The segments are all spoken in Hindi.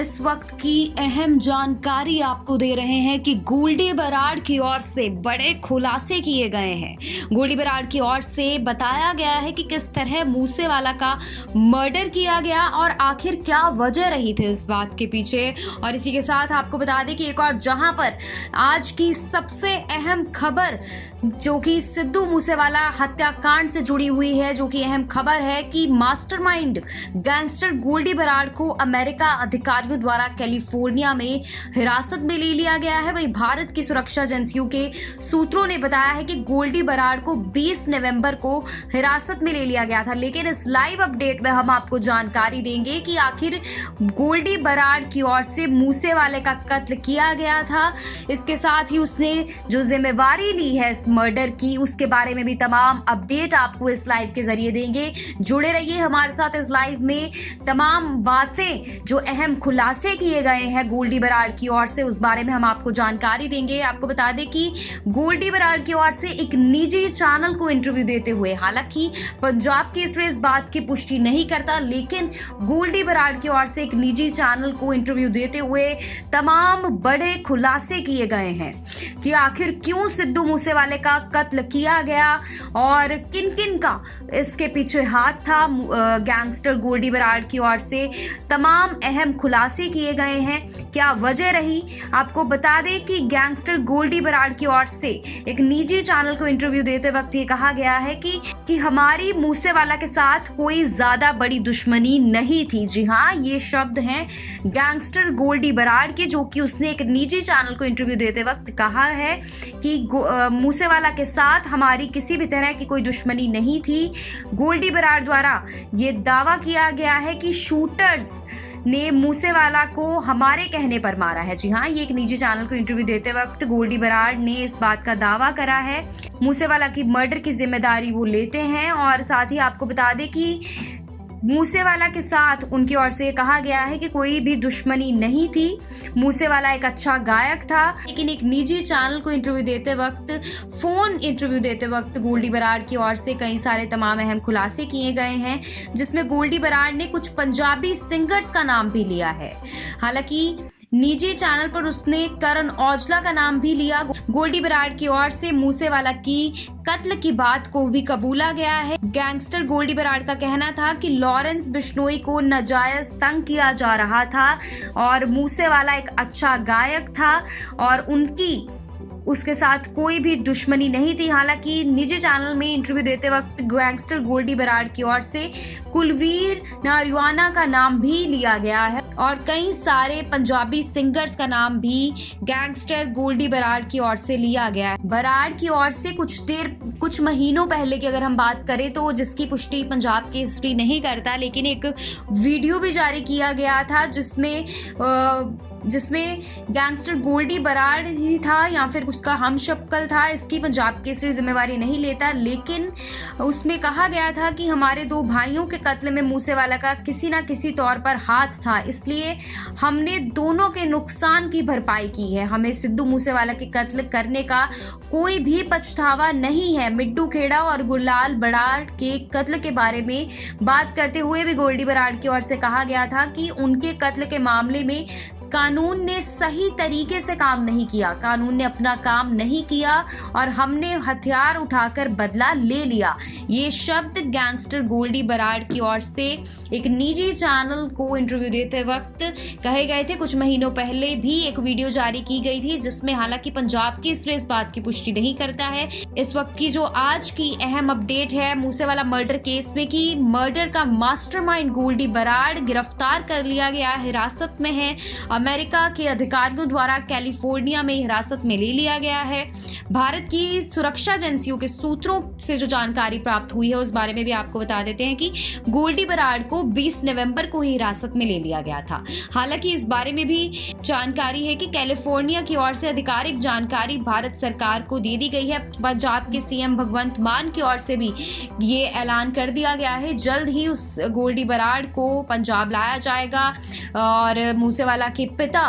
इस वक्त की अहम जानकारी आपको दे रहे हैं कि गोल्डी बराड़ की ओर से बड़े खुलासे किए गए हैं। गोल्डी बराड़ की ओर से बताया गया है कि किस तरह मूसेवाला का मर्डर किया गया और आखिर क्या वजह रही थी इस बात के पीछे। और इसी के साथ आपको बता दें कि एक और जहां पर आज की सबसे अहम खबर जो कि सिद्धू मूसेवाला हत्याकांड से जुड़ी हुई है, जो कि अहम खबर है कि मास्टरमाइंड गैंगस्टर गोल्डी बराड़ को अमेरिका अधिकारियों द्वारा कैलिफोर्निया में हिरासत में ले लिया गया है। वहीं भारत की सुरक्षा एजेंसियों के सूत्रों ने बताया है कि गोल्डी बराड़ को 20 नवंबर को हिरासत में ले लिया गया था। लेकिन इस लाइव अपडेट में हम आपको जानकारी देंगे कि आखिर गोल्डी बराड़ की ओर से मूसेवाले का कत्ल किया गया था। इसके साथ ही उसने जो जिम्मेवारी ली है इस मर्डर की, उसके बारे में भी तमाम अपडेट आपको इस लाइव के जरिए देंगे। जुड़े रहिए हमारे साथ इस लाइव में। तमाम बातें जो अहम खुलासे किए गए हैं गोल्डी बराड़ की ओर से, उस बारे में हम आपको जानकारी देंगे। आपको बता दें कि गोल्डी बराड़ की ओर से एक निजी चैनल को इंटरव्यू देते हुए, हालांकि पंजाब केसरी इस बात की पुष्टि नहीं करता, लेकिन गोल्डी बराड़ की ओर से एक निजी चैनल को इंटरव्यू देते हुए तमाम बड़े खुलासे किए गए हैं कि आखिर क्यों सिद्धू मूसेवाले का कत्ल किया गया और किन किन का इसके पीछे हाथ था। गैंगस्टर गोल्डी बराड़ की ओर से तमाम अहम खुलासे किए गए हैं, क्या वजह रही। आपको बता दें कि गैंगस्टर गोल्डी बराड़ की ओर से एक निजी चैनल को इंटरव्यू देते वक्त ये कहा गया है कि हमारी मूसेवाला के साथ कोई ज्यादा बड़ी दुश्मनी नहीं थी। जी हाँ, ये शब्द हैं गैंगस्टर गोल्डी बराड़ के, जो कि उसने एक निजी चैनल को इंटरव्यू देते वक्त कहा है कि मूसेवाला के साथ हमारी किसी भी तरह की कोई दुश्मनी नहीं थी। गोल्डी बराड़ द्वारा ये दावा किया गया है कि शूटर्स ने मूसेवाला को हमारे कहने पर मारा है। जी हाँ, ये एक निजी चैनल को इंटरव्यू देते वक्त गोल्डी बराड़ ने इस बात का दावा करा है। मूसेवाला की मर्डर की जिम्मेदारी वो लेते हैं। और साथ ही आपको बता दें कि मूसेवाला के साथ उनकी ओर से कहा गया है कि कोई भी दुश्मनी नहीं थी। मूसेवाला एक अच्छा गायक था, लेकिन एक निजी चैनल को इंटरव्यू देते वक्त, फोन इंटरव्यू देते वक्त गोल्डी बराड़ की ओर से कई सारे तमाम अहम खुलासे किए गए हैं, जिसमें गोल्डी बराड़ ने कुछ पंजाबी सिंगर्स का नाम भी लिया है। हालांकि निजी चैनल पर उसने करण औजला का नाम भी लिया। गोल्डी बराड़ की ओर से मूसेवाला की कत्ल की बात को भी कबूला गया है। गैंगस्टर गोल्डी बराड़ का कहना था कि लॉरेंस बिश्नोई को नाजायज तंग किया जा रहा था और मूसेवाला एक अच्छा गायक था और उसके साथ कोई भी दुश्मनी नहीं थी। हालांकि निजी चैनल में इंटरव्यू देते वक्त गैंगस्टर गोल्डी बराड़ की ओर से कुलवीर नारियाना का नाम भी लिया गया है और कई सारे पंजाबी सिंगर्स का नाम भी गैंगस्टर गोल्डी बराड़ की ओर से लिया गया है। बराड़ की ओर से कुछ महीनों पहले की अगर हम बात करें तो, जिसकी पुष्टि पंजाब केसरी नहीं करता, लेकिन एक वीडियो भी जारी किया गया था जिसमें गैंगस्टर गोल्डी बराड़ ही था या फिर उसका हमशक्ल था। इसकी पंजाब केसरी जिम्मेवारी नहीं लेता, लेकिन उसमें कहा गया था कि हमारे दो भाइयों के कत्ल में मूसेवाला का किसी ना किसी तौर पर हाथ था, इसलिए हमने दोनों के नुकसान की भरपाई की है। हमें सिद्धू मूसेवाला के कत्ल करने का कोई भी पछतावा नहीं है। मिड्डू खेड़ा और गुरलाल बराड़ के कत्ल के बारे में बात करते हुए भी गोल्डी बराड़ की ओर से कहा गया था कि उनके कत्ल के मामले में कानून ने सही तरीके से काम नहीं किया, कानून ने अपना काम नहीं किया और हमने हथियार उठाकर बदला ले लिया। ये शब्द गैंगस्टर गोल्डी बराड़ की ओर से एक निजी चैनल को इंटरव्यू देते वक्त कहे गए थे। कुछ महीनों पहले भी एक वीडियो जारी की गई थी, जिसमें हालांकि पंजाब केसरी इस बात की पुष्टि नहीं करता है। इस वक्त की जो आज की अहम अपडेट है मूसेवाला मर्डर केस में कि मर्डर का मास्टरमाइंड गोल्डी बराड़ गिरफ्तार कर लिया गया, हिरासत में है। अमेरिका के अधिकारियों द्वारा कैलिफोर्निया में हिरासत में ले लिया गया है। भारत की सुरक्षा एजेंसियों के सूत्रों से जो जानकारी प्राप्त हुई है, उस बारे में भी आपको बता देते हैं कि गोल्डी बराड़ को 20 नवंबर को ही हिरासत में ले लिया गया था। हालांकि इस बारे में भी जानकारी है कि कैलिफोर्निया की ओर से आधिकारिक जानकारी भारत सरकार को दे दी गई है। पंजाब के सीएम भगवंत मान की ओर से भी ये ऐलान कर दिया गया है, जल्द ही उस गोल्डी बराड़ को पंजाब लाया जाएगा। और मूसेवाला के पिता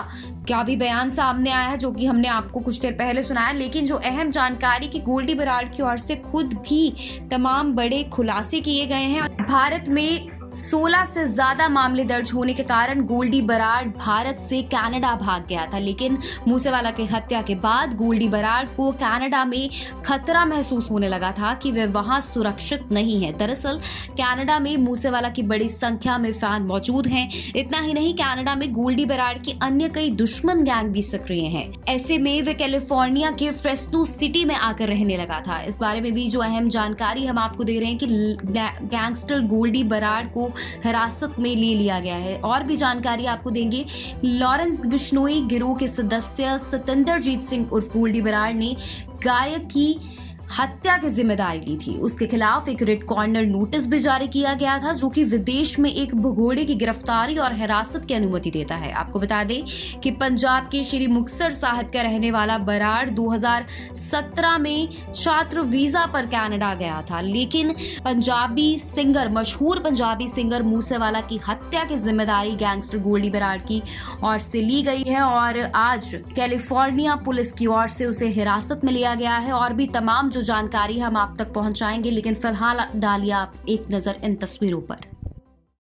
का भी बयान सामने आया है, जो कि हमने आपको कुछ देर पहले सुनाया। लेकिन जो अहम जानकारी की गोल्डी बराड़ की ओर से खुद भी तमाम बड़े खुलासे किए गए हैं। भारत में 16 से ज्यादा मामले दर्ज होने के कारण गोल्डी बराड़ भारत से कनाडा भाग गया था, लेकिन मूसेवाला की हत्या के बाद गोल्डी बराड़ को कनाडा में खतरा महसूस होने लगा था कि वे वहां सुरक्षित नहीं है। दरअसल कनाडा में मूसेवाला की बड़ी संख्या में फैन मौजूद हैं। इतना ही नहीं, कनाडा में गोल्डी बराड़ की अन्य कई दुश्मन गैंग भी सक्रिय हैं। ऐसे में वे कैलिफोर्निया के फ्रेस्नो सिटी में आकर रहने लगा था। इस बारे में भी जो अहम जानकारी हम आपको दे रहे हैं कि गैंगस्टर गोल्डी बराड़ को हिरासत में ले लिया गया है। और भी जानकारी आपको देंगे। लॉरेंस बिश्नोई गिरोह के सदस्य सतेंद्रजीत सिंह उर्फ गोल्डी बराड़ ने गायक की हत्या की जिम्मेदारी ली थी। उसके खिलाफ एक रेड कॉर्नर नोटिस भी जारी किया गया था, जो कि विदेश में एक भगोड़े की गिरफ्तारी और हिरासत की अनुमति देता है। आपको बता दें कि पंजाब के श्री मुक्तसर साहिब का रहने वाला बराड़ 2017 में छात्र वीजा पर कनाडा गया था, लेकिन मशहूर पंजाबी सिंगर मूसेवाला की हत्या की जिम्मेदारी गैंगस्टर गोल्डी बराड़ की ओर से ली गई है और आज कैलिफोर्निया पुलिस की ओर से उसे हिरासत में लिया गया है। और भी तमाम जो जानकारी हम आप तक पहुंचाएंगे, लेकिन फिलहाल डालिए आप एक नजर इन तस्वीरों पर।